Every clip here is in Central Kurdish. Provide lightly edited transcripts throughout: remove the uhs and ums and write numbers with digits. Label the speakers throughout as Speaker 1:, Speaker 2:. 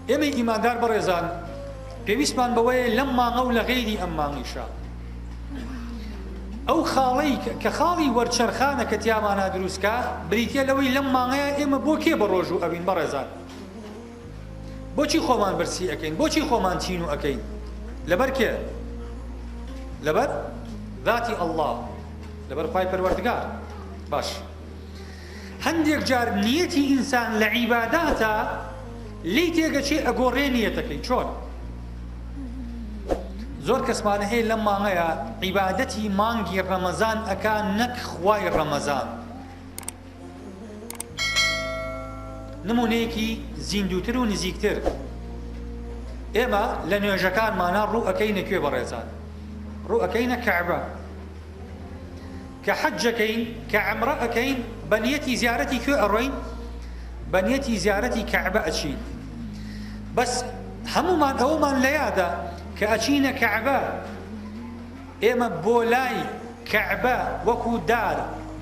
Speaker 1: ئێمە ئیماندار بەڕێزان پێویستمان بەوەیە لەم مانگە و لە غەیری ئەم مانگیشە ئەو خاڵەی کە خاڵی وەرچەرخانە کە تیامانە دروستکە بریتە لەوەی لەم مانگەیە ئێمە بۆ کێ بەڕۆژ و ئەوین بەڕێزان بۆچی خۆمان بەرسی ئەەکەین بۆچی خۆمان چین و ئەەکەین لەبەر کێ لەبەر ذاتی ئەڵڵا لەبەر پای پەروەردگار باش هەندێک جار نیەتی ئینسان لە عیباداتە لی تێگەچێ ئەگۆڕێ نیەتەکەی چۆن زۆر کەسمانە هەیە لەم مانگەیە عیبادەتی مانگی ڕەمەزان ئەکا نەک خوای ڕەمەزان نمونەیەکی زیندووتر و نزیکتر ئێمە لە نوێژەکانمانە ڕوو ئەەکەینە کوێ بەڕێزان ڕوو ئەەکەینە کەعبە کە حەجەکەین کە عەمرە ئەەکەین بە نیەتی زیارەتی کوێ ئەڕۆین بە نیەتی زیارەتی کەعبە ئەچین بەس هەمومان ئەوەمان لە یادە کە ئەچینە کەعبە ئێمە بۆ لای کەعبە وەکو دار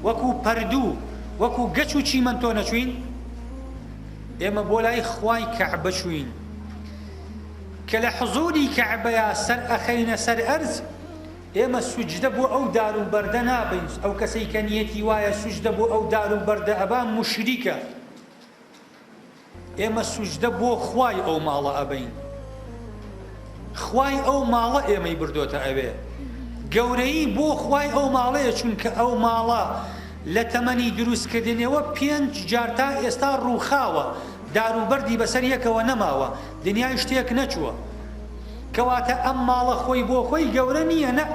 Speaker 1: وەکو پەردوو وەکو گەچ و چیمەنتۆ نەچوین ئێمە بۆ لای خوای کەعبە چوین کە لە حزوری کەعبەیە سەر ئەخەینە سەر ئەرز ئێمە سوجدە بۆ ئەو دار و بەردە نابین ئەو کەسەی کە نیەتی وایە سوجدە بۆ ئەو دار و بەردە ئەبا موشریکە ئێمە سوجدە بۆ خوای ئەو ماڵە ئەبین خوای ئەو ماڵە ئێمەی بردۆتە ئەوێ گەورەی بۆ خوای ئەو ماڵەیە چونکە ئەو ماڵە لە تەمەنی دروستکردنەوە 5 جار تا ئێستا ڕووخاوە دار و بەردی بەسەر یەکەوە نەماوە دنیای شتێک نەچووە کەواتە ئەم ماڵە خۆی بۆ خۆی گەورە نییە نە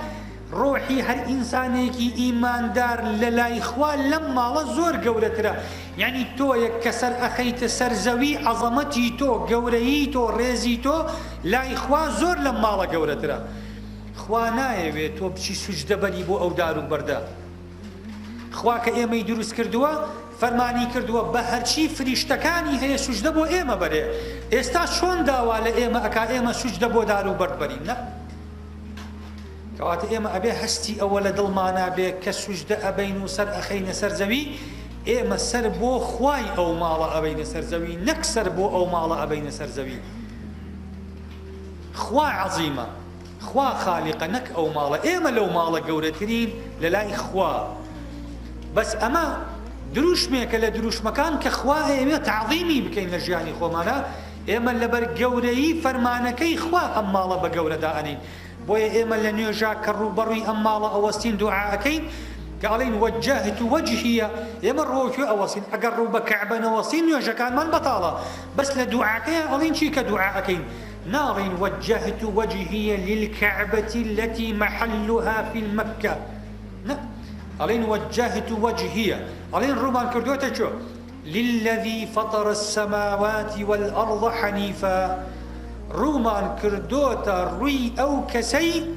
Speaker 1: ڕۆحی هەر ئینسانێکی ئیماندار لە لای خوا لەم ماڵە زۆر گەورەترە یعنی تۆ یەک کەسەر ئەخەیتە سەر زەوی عەزەمەتی تۆ گەورەیی تۆ ڕێزی تۆ لای خوا زۆر لەم ماڵە گەورەترە خوا نایەوێت تۆ بچی سوجدە بەری بۆ ئەو دار و بەردە خوا کە ئێمەی دروست کردووە فەرمانی کردووە بە هەرچی فریشتەکانی هەیە سوجدە بۆ ئێمە بەرێ ئێستا چۆن داوا لە ئێمە ئەکا ئێمە سوجدە بۆ دار و بەرد بەرین نە کەواتە ئێمە ئەبێ هەستی ئەوە لە دڵمانە بێ کە سوجدە ئەبین و سەر ئەخەینە سەر زەوی ئێمە سەر بۆ خوای ئەو ماڵە ئەبینە سەر زەوی نەک سەر بۆ ئەو ماڵە ئەبینە سەر زەوی خوا عەزیمە خوا خالیقە نەک ئەو ماڵە ئێمە لەو ماڵە گەورەترین لە لای خوا بەس ئەمە دروشمێکە لە دروشمەکان کە خوا ئێمە تعظیمی بکەین لە ژیانی خۆمانە ئێمە لەبەر گەورەیی فەرمانەکەی خوا ئەم ماڵە بە گەورەدا ئەنین بۆیە ئێمە لە نوێژا کە ڕووبەڕووی ئەم ماڵە ئەوەستین دوعاەکەین کە ئەڵێن وەجەهت وەجهیە ئێمە ڕۆکوێ ئەوەستین ئەگەر ڕوو بە کەعبە نەوەستین نوێژەکانمان بەتاڵە بەس لە دوعاکەیە ئەڵێن چی کە دوعاەکەین ناڵین وەجەهت وەجهیە للكعبة التي محلها في المكة ألين وجهت وجهي ألين رومان كردوتا شو للذي فطر السماوات والأرض حنيفا رومان كردوتا روي أو كسي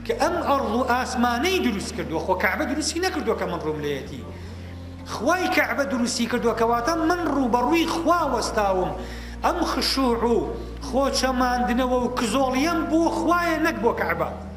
Speaker 1: كأم أرض آسماني دروس كردو خو كعبة دروسي نكردو كمن روم ليتي خواي كعبة دروسي كردو كواتا من رو بروي خوا وستاوم أم خشوعو خو شمان دنو وكزوليم بو خوايا نكبو كعبة